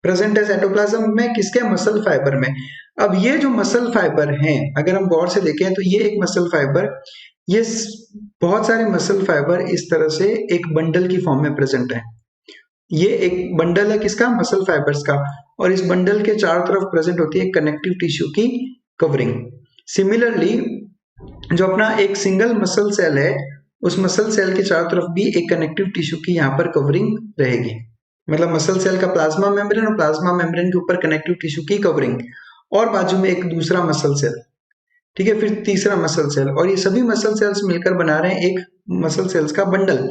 प्रेजेंट है साइटोप्लाज्म में, किसके, मसल फाइबर में। अब ये जो मसल फाइबर हैं, अगर हम गौर से देखें तो ये एक मसल फाइबर, ये बहुत सारे मसल फाइबर इस तरह से एक बंडल की फॉर्म में प्रेजेंट है। ये एक बंडल है किसका, मसल फाइबर्स का, और इस बंडल के चारों तरफ प्रेजेंट होती है कनेक्टिव टिश्यू की कवरिंग। सिमिलरली जो अपना एक सिंगल मसल सेल है, उस मसल सेल के चारों तरफ भी एक कनेक्टिव टिश्यू की यहाँ पर कवरिंग रहेगी। मतलब मसल सेल का प्लाज्मा मेम्ब्रेन और प्लाज्मा मेम्ब्रेन के ऊपर कनेक्टिव टिश्यू की कवरिंग, और बाजू में एक दूसरा मसल सेल, ठीक है, फिर तीसरा मसल सेल, और ये सभी मसल सेल्स मिलकर बना रहे हैं एक मसल सेल्स का बंडल।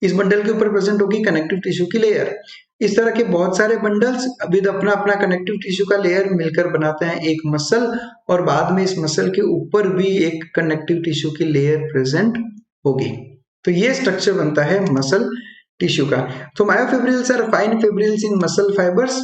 इस बंडल के ऊपर प्रेजेंट होगी कनेक्टिव टिश्यू की लेयर। इस तरह के बहुत सारे बंडल्स विद अपना अपना कनेक्टिव टिश्यू का लेयर मिलकर बनाते हैं एक मसल, और बाद में इस मसल के ऊपर भी एक कनेक्टिव टिश्यू की लेयर प्रेजेंट होगी। तो ये स्ट्रक्चर बनता है मसल टिश्यू का। तो myofibrils are fine fibrils in muscle fibres,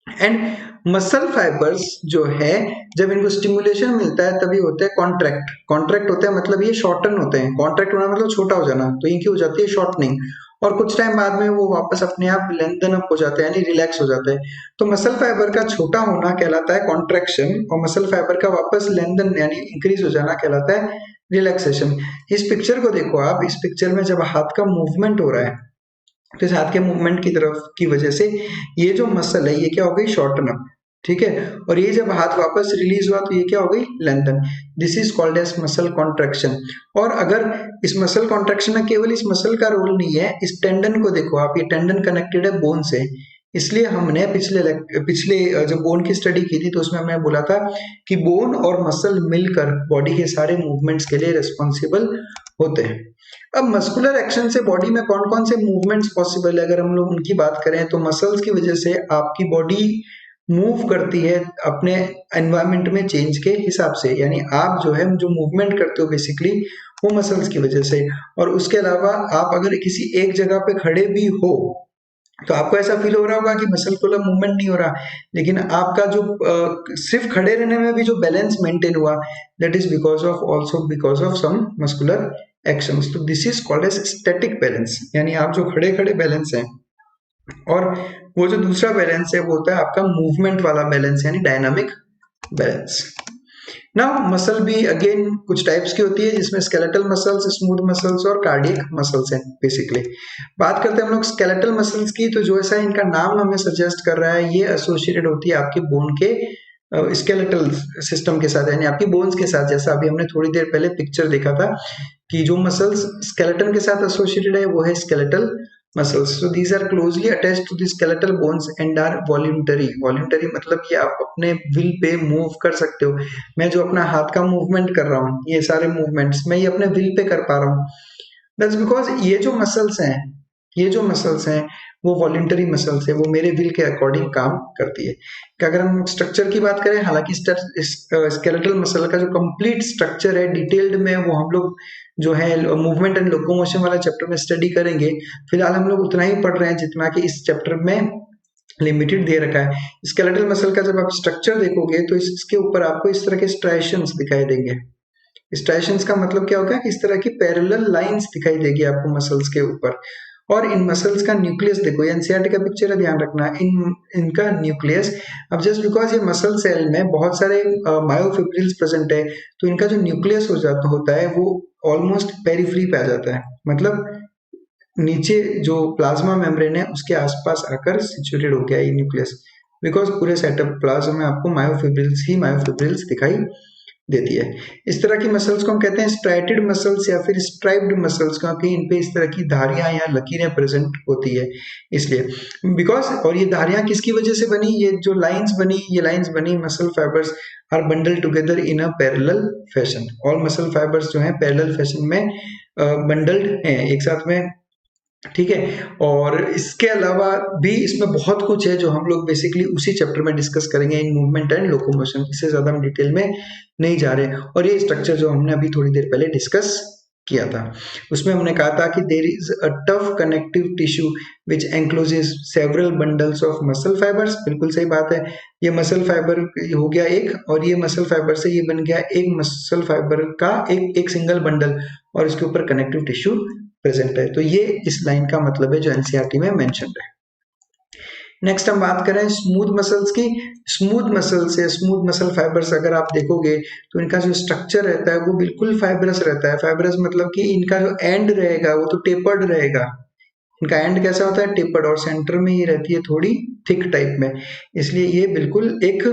and muscle fibres जो है जब इनको स्टिमुलेशन मिलता है तभी होते हैं कॉन्ट्रैक्ट। कॉन्ट्रैक्ट होता है मतलब ये शॉर्टन होते हैं, कॉन्ट्रैक्ट होना मतलब छोटा हो जाना, तो इनकी हो जाती है शॉर्टनिंग, और कुछ टाइम बाद में वो वापस अपने आप लेंथन अप हो जाते हैं, यानी रिलैक्स हो जाते हैं। तो मसल फाइबर का छोटा होना कहलाता है कॉन्ट्रैक्शन, और मसल फाइबर का वापस लेंथन यानी इंक्रीज हो जाना कहलाता है रिलैक्सेशन। इस पिक्चर को देखो आप, इस पिक्चर में जब हाथ का मूवमेंट हो रहा है तो इस हाथ के मूवमेंट की तरफ की वजह से ये जो मसल है ये क्या हो गई, शॉर्टन अप, ठीक है, और ये जब हाथ वापस रिलीज हुआ तो ये क्या हो गई, lengthen. This is called as muscle contraction. और अगर इस मसल कॉन्ट्रैक्शन में केवल इस मसल का रोल नहीं है, इस टेंडन को देखो आप, ये टेंडन कनेक्टेड है बोन से, इसलिए हमने पिछले जब बोन की स्टडी की थी तो उसमें हमने बोला था कि बोन और मसल मिलकर बॉडी के सारे मूवमेंट्स के लिए रिस्पॉन्सिबल होते हैं। अब मस्कुलर एक्शन से बॉडी में कौन कौन से मूवमेंट्स पॉसिबल है, अगर हम लोग उनकी बात करें तो मसल्स की वजह से आपकी बॉडी मूव करती है अपने एनवायरनमेंट में चेंज के हिसाब से, यानी आप जो है जो मूवमेंट करते हो बेसिकली वो मसल्स की वजह से। और उसके अलावा आप अगर किसी एक जगह पे खड़े भी हो तो आपको ऐसा फील हो रहा होगा कि मसल को मूवमेंट नहीं हो रहा, लेकिन आपका जो सिर्फ खड़े रहने में भी जो बैलेंस मेंटेन हुआ, that is because of also because of some muscular actions. तो this is called as static balance, यानी आप जो खड़े खड़े बैलेंस हैं, और वो जो दूसरा बैलेंस है वो होता है आपका मूवमेंट वाला बैलेंस, यानी डायनामिक बैलेंस। नाउ मसल भी अगेन कुछ टाइप्स की होती है, जिसमें स्केलेटल मसल्स, स्मूथ मसल्स और कार्डियक मसल्स हैं बेसिकली। बात करते हैं हम लोग स्केलेटल मसल्स की, तो जो ऐसा इनका नाम हमें सजेस्ट कर रहा है, ये एसोसिएटेड होती है आपके बोन के स्केलेटल सिस्टम के साथ, यानी आपकी बोन्स के साथ। जैसा अभी हमने थोड़ी देर पहले पिक्चर देखा था कि जो मसल्स स्केलेटन के साथ एसोसिएटेड है वो है skeletal muscles. So these are closely attached to the skeletal bones and are voluntary. Voluntary मतलब कि आप अपने विल पे मूव कर सकते हो। मैं जो अपना हाथ का मूवमेंट कर रहा हूँ, ये सारे मूवमेंट्स मैं ये अपने विल पे कर पा रहा हूँ, दैट्स बिकॉज ये जो मसल्स हैं, ये जो मसल्स हैं वो वॉलंटरी मसल्स है, वो मेरे विल के अकॉर्डिंग काम करती है। कि अगर हम स्ट्रक्चर की बात करें, हालांकि स्केलेटल मसल का जो कंप्लीट स्ट्रक्चर है डिटेल्ड में वो हम लोग जो है मूवमेंट एंड लोकोमोशन वाला चैप्टर में स्टडी करेंगे। फिलहाल हम लोग उतना ही पढ़ रहे हैं जितना कि इस चैप्टर में लिमिटेड दे रखा है। स्केलेटल मसल का जब आप स्ट्रक्चर देखोगे तो इसके ऊपर आपको इस तरह के स्ट्राइशंस दिखाई देंगे। स्ट्राइशंस का मतलब क्या होगा कि इस तरह की पैरेलल लाइंस दिखाई देगी आपको मसल्स के ऊपर। और इन मसल्स का न्यूक्लियस देखो, एनसीईआरटी का पिक्चर है, ध्यान रखना इनका न्यूक्लियस। अब जस्ट बिकॉज ये मसल सेल में बहुत सारे मायोफिब्रिल्स प्रेजेंट है, तो इनका जो न्यूक्लियस होता है वो ऑलमोस्ट पेरिफ्री पे आ जाता है, मतलब नीचे जो प्लाज्मा मेम्ब्रेन है उसके आसपास आकर सिचुएटेड हो गया ये न्यूक्लियस, बिकॉज पूरे साइटोप्लाज्म में आपको मायोफिब्रिल्स दिखाई देती है। इस तरह की मसल्स को हम कहते हैं स्ट्राइटेड मसल्स या फिर स्ट्राइप्ड मसल्स, क्योंकि इन पे इस तरह की धारियां या लकीरें प्रेजेंट होती है इसलिए बिकॉज। और ये धारियां किसकी वजह से बनी, ये जो लाइंस बनी, ये लाइंस बनी muscle fibres are bundle together in a parallel fashion. All muscle fibres जो है पैरेलल फैशन में बंडल्ड हैं एक साथ में, ठीक है। और इसके अलावा भी इसमें बहुत कुछ है जो हम लोग बेसिकली उसी चैप्टर में डिस्कस करेंगे इन मूवमेंट एंड लोकोमोशन, इससे ज्यादा हम डिटेल में नहीं जा रहे। और ये स्ट्रक्चर जो हमने अभी थोड़ी देर पहले डिस्कस किया था, उसमें हमने कहा था कि there is a tough connective tissue which encloses several bundles of muscle fibres. बिल्कुल सही बात है, ये मसल फाइबर हो गया एक, और ये मसल फाइबर से ये बन गया एक मसल फाइबर का एक सिंगल बंडल, और इसके ऊपर कनेक्टिव टिश्यू प्रेजेंट है। तो ये इस लाइन का मतलब है जो एनसीईआरटी में मेंशन्ड है। नेक्स्ट हम बात करें स्मूथ मसल्स की। स्मूथ मसल्स है, स्मूथ मसल फाइबर्स अगर आप देखोगे तो इनका जो स्ट्रक्चर रहता है वो बिल्कुल फाइबरस रहता है। फाइबरस मतलब कि इनका जो एंड रहेगा वो तो टेपर्ड रहेगा। इनका एंड कैसा होता है, टेपर्ड, और सेंटर में ये रहती है थोड़ी थिक टाइप में, इसलिए ये बिल्कुल एक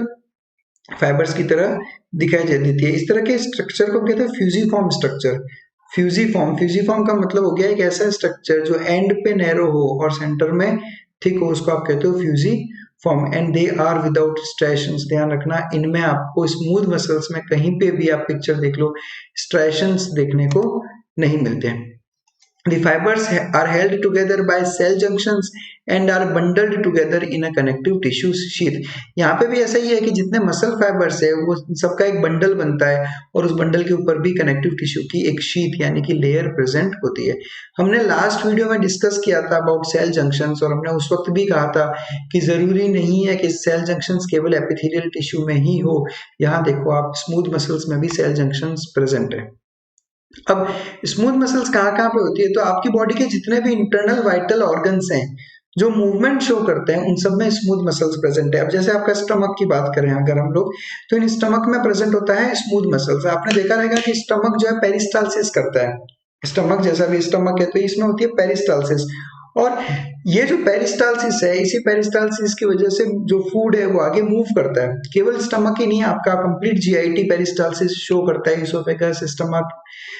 फाइबर्स की तरह दिखाई देती है। इस तरह के स्ट्रक्चर को कहते हैं फ्यूजिफॉर्म स्ट्रक्चर। फ्यूजिफॉर्म का मतलब हो गया एक ऐसा स्ट्रक्चर जो एंड पे नैरो हो और सेंटर में थिक हो, उसको आप कहते हो fusiform. And they are without striations. ध्यान रखना, इनमें आपको स्मूथ मसल्स में कहीं पे भी आप पिक्चर देख लो स्ट्राइशंस देखने को नहीं मिलते हैं। The fibers are held together by cell junctions and are bundled together in a connective tissue sheath। यहाँ पे भी ऐसा ही है कि जितने मसल फाइबर्स है वो सबका एक बंडल बनता है, और उस बंडल के ऊपर भी कनेक्टिव टिश्यू की एक शीथ यानी कि लेयर प्रेजेंट होती है। हमने लास्ट वीडियो में डिस्कस किया था अबाउट सेल जंक्शंस, और हमने उस वक्त भी कहा था कि जरूरी नहीं है कि सेल जंक्शंस केवल एपिथेलियल टिश्यू में ही हो। यहाँ देखो आप स्मूथ मसल्स में भी सेल जंक्शंस प्रेजेंट है। अब स्मूथ मसल्स कहाँ कहाँ पे होती है, तो आपकी बॉडी के जितने भी इंटरनल वाइटल ऑर्गन्स हैं जो मूवमेंट शो करते हैं उन सब में स्मूथ मसल्स प्रेजेंट है। अब जैसे आपका स्टमक की बात करें अगर हम लोग, तो इन स्टमक में प्रेजेंट होता है स्मूथ मसल्स। आपने देखा रहेगा कि स्टमक जो है पेरिस्टालसिस करता है। स्टमक जैसा भी स्टमक है तो इसमें होती है पेरिस्टालसिस, और ये जो पेरिस्टालसिस है, इसी पेरिस्टालसिस की वजह से जो फूड है वो आगे मूव करता है। केवल स्टमक ही नहीं, आपका कंप्लीट जीआईटी पेरिस्टालसिस शो करता है, oesophagus, stomach,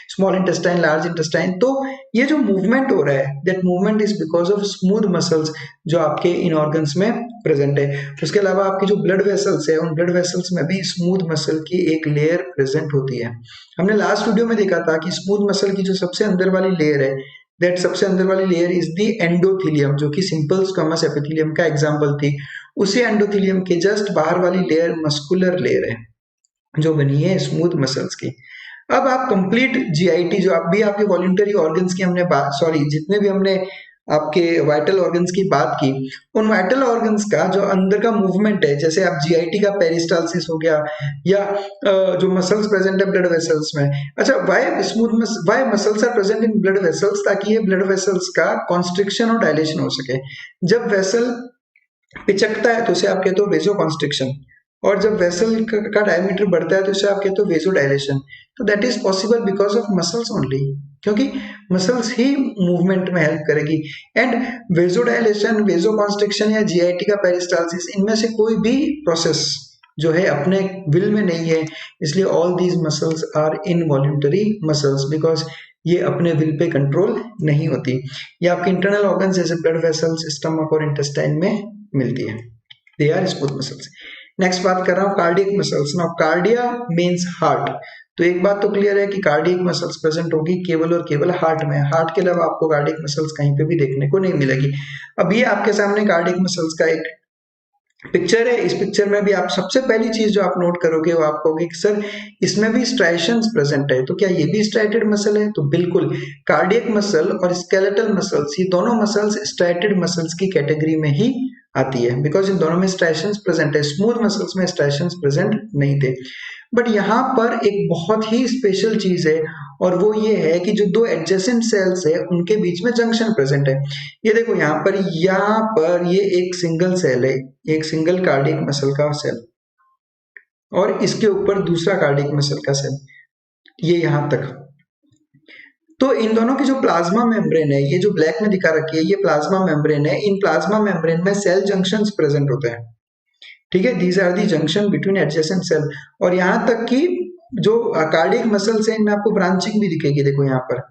small intestine, large intestine. तो ये जो मूवमेंट हो रहा है, that movement is because of smooth muscles जो आपके इन ऑर्गन्स में प्रेजेंट है। उसके अलावा आपकी जो ब्लड वेसल्स है, उन ब्लड वेसल्स में भी स्मूथ मसल की एक लेयर प्रेजेंट होती है। हमने लास्ट वीडियो में देखा था कि स्मूथ मसल की जो सबसे अंदर वाली लेयर है, दैट सबसे अंदर वाली लेयर इज द एंडोथेलियम, जो कि सिंपल स्क्वेमस एपिथेलियम का एग्जांपल थी। उसी एंडोथेलियम के जस्ट बाहर वाली लेयर मस्कुलर लेयर है जो बनी है स्मूथ मसल्स की। अब आप कंप्लीट जीआईटी जो आप भी आपके वॉलंटरी ऑर्गन्स की हमने बात, सॉरी जितने भी हमने आपके वाइटल ऑर्गन्स की बात की, उन वाइटल ऑर्गन्स का जो अंदर का मूवमेंट है, जैसे आप जीआईटी का पेरिस्टालसिस हो गया, या जो मसल्स प्रेजेंट है ब्लड वेसल्स में। अच्छा, why muscles are present in blood vessels, ताकि ये ब्लड वेसल्स का कॉन्स्ट्रिक्शन और डायलेशन हो सके। जब वेसल पिचकता है तो उसे आप कहते हो वेसो कॉन्स्ट्रिक्शन, और जब वेसल का डायमीटर बढ़ता है तो इसे आप कहते हो वेसो डायलेशन। तो that is possible because of muscles only, क्योंकि मसल्स ही मूवमेंट में हेल्प करेगी। एंड वेसो डायलेशन, वेसो कॉन्स्ट्रिक्शन या जीआईटी का पेरिस्टालसिस, इनमें से कोई भी प्रोसेस जो है अपने विल में नहीं है, इसलिए all these muscles are involuntary muscles, because ये अपने विल पे कंट्रोल नहीं होती। ये आपके इंटरनल ऑर्गन जैसे ब्लड वेसल्स, स्टमक और इंटेस्टाइन में मिलती है। They are smooth muscles. Next बात कर रहा हूँ cardiac muscles. Now cardia means heart. तो एक बात तो क्लियर है कि कार्डियक मसल्स प्रेजेंट होगी केवल और केवल हार्ट में। हार्ट के अलावा आपको कार्डियक मसल्स कहीं पे भी देखने को नहीं मिलेगी। अब ये आपके सामने कार्डियक मसल्स का एक पिक्चर है। इस पिक्चर में भी आप सबसे पहली चीज जो आप नोट करोगे वो आप कहोगे कि सर इसमें भी स्ट्राइशंस प्रेजेंट है, तो क्या ये भी स्ट्राइटेड मसल है? तो बिल्कुल, कार्डियक मसल और स्केलेटल मसल्स, ये दोनों मसल्स स्ट्राइटेड मसल्स की कैटेगरी में ही आती है, बिकॉज इन दोनों में स्ट्राइशंस प्रेजेंट है। स्मूथ मसल्स में स्ट्राइशंस प्रेजेंट नहीं थे। बट यहाँ पर एक बहुत ही स्पेशल चीज है, और वो ये है कि जो दो एडजेसेंट सेल्स है उनके बीच में जंक्शन प्रेजेंट है। ये देखो यहाँ पर ये एक सिंगल सेल है, एक सिंगल कार्डियक मसल का सेल, और इसके ऊपर दूसरा कार्डियक मसल का सेल, ये यहां तक। तो इन दोनों की जो प्लाज्मा मेम्ब्रेन है, ये जो ब्लैक में दिखा रखी है, ये प्लाज्मा मेम्ब्रेन है। इन प्लाज्मा मेम्ब्रेन में सेल जंक्शंस प्रेजेंट होते हैं, ठीक है। These are the junction between adjacent cell. और यहाँ तक कि जो कार्डियक मसल्स हैं इनमें आपको ब्रांचिंग भी दिखेगी, देखो यहाँ पर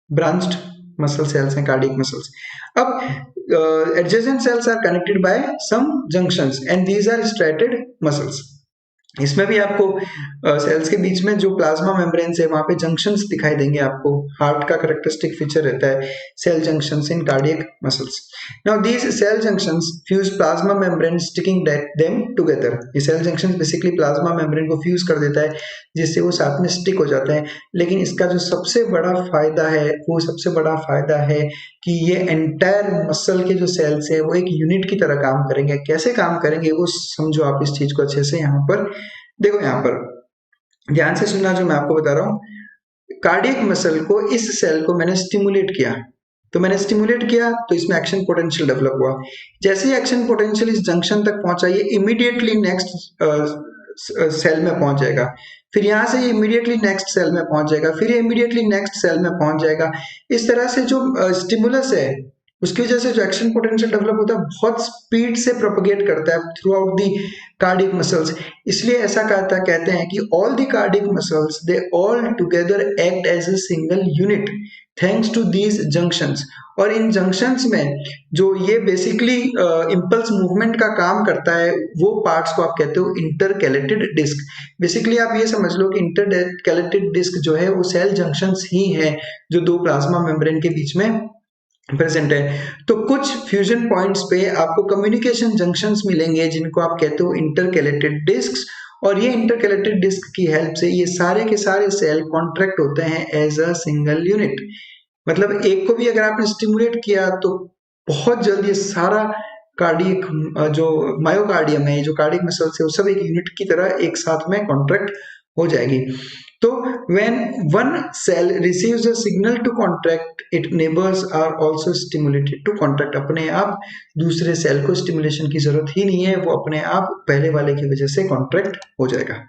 ब्रांच्ड मसल सेल्स हैं कार्डियक मसल्स। अब adjacent cells are connected by some junctions and these are striated muscles. इसमें भी आपको सेल्स के बीच में जो प्लाज्मा मेम्ब्रेन्स है वहां पे जंक्शंस दिखाई देंगे आपको। हार्ट का कैरेक्टरिस्टिक फीचर रहता है cell junctions in cardiac muscles. Now these cell junctions fuse plasma membrane sticking them together. ये cell junctions basically plasma membrane को फ्यूज कर देता है जिससे वो साथ में स्टिक हो जाते हैं। लेकिन इसका जो सबसे बड़ा फायदा है वो सबसे बड़ा फायदा है कि ये एंटायर मसल के जो सेल्स है वो एक यूनिट की तरह काम करेंगे। कैसे काम करेंगे वो समझो आप इस चीज को अच्छे से। यहाँ पर देखो, यहाँ पर ध्यान से सुनना जो मैं आपको बता रहा हूँ। कार्डियक मसल को, इस सेल को मैंने स्टिमुलेट किया, तो मैंने स्टिमुलेट किया तो इसमें एक्शन पोटेंशियल डेवलप हुआ। जैसे ही एक्शन पोटेंशियल इस जंक्शन तक पहुंचा ये इमीडिएटली नेक्स्ट सेल में पहुंच जाएगा, फिर यहां से ये इमीडिएटली नेक्स्ट सेल में पहुंच जाएगा, फिर ये इमीडिएटली नेक्स्ट सेल में पहुंच जाएगा। इस तरह से जो स्टिमुलस है उसकी वजह से जो एक्शन पोटेंशियल डेवलप होता है बहुत स्पीड से प्रोपगेट करता है throughout the cardiac muscles. इसलिए ऐसा कहते हैं कि all the cardiac muscles they all together act as a single unit thanks to these junctions. और इन जंक्शंस में जो ये बेसिकली इम्पल्स मूवमेंट का काम करता है वो पार्ट्स को आप कहते हो इंटरकैलेटेड डिस्क। बेसिकली आप ये समझ लो कि इंटरकैलेटेड डिस्क जो है वो सेल जंक्शंस ही है जो दो प्लाज्मा मेम्ब्रेन के बीच में प्रेजेंट है। तो कुछ फ्यूजन पॉइंट्स पे आपको कम्युनिकेशन जंक्शंस मिलेंगे जिनको आप कहते हो इंटरकैलेटेड डिस्क्स। और ये इंटरकैलेटेड डिस्क की हेल्प से ये सारे के सारे सेल कॉन्ट्रैक्ट होते हैं एज अ सिंगल यूनिट। मतलब एक को भी अगर आपने स्टिमुलेट किया तो बहुत जल्दी ये सारा कार्डियक जो मायोकार्डियम है, जो कार्डियक मसल्स है, वो सब एक यूनिट की तरह एक साथ में कॉन्ट्रैक्ट हो जाएगी। तो when one cell receives a signal to contract, its neighbors are also stimulated to contract। अपने आप दूसरे सेल को स्टिमुलेशन की जरूरत ही नहीं है, वो अपने आप पहले वाले की वजह से कॉन्ट्रैक्ट हो जाएगा।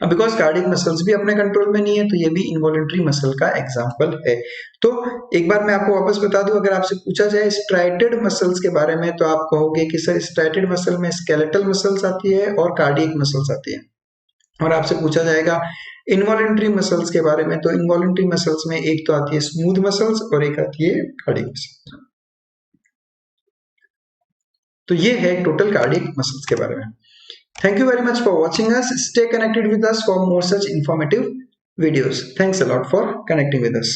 अब बिकॉज कार्डियक मसल्स भी अपने कंट्रोल में नहीं है तो ये भी इनवॉलेंट्री मसल का एग्जाम्पल है। तो एक बार मैं आपको वापस बता दूं, अगर आपसे पूछा जाए स्ट्राइटेड मसल्स के बारे में तो आप कहोगे कि सर स्ट्राइटेड मसल में स्केलेटल मसल्स आती है और कार्डियक मसल्स आती है। और आपसे पूछा जाएगा इनवॉलेंट्री मसल्स के बारे में तो इनवॉलेंट्री मसल्स में एक तो आती है स्मूथ मसल्स और एक आती है कार्डियक मसल्स। तो ये है टोटल कार्डियक मसल्स के बारे में। Thank you very much for watching us. Stay connected with us for more such informative videos. Thanks a lot for connecting with us.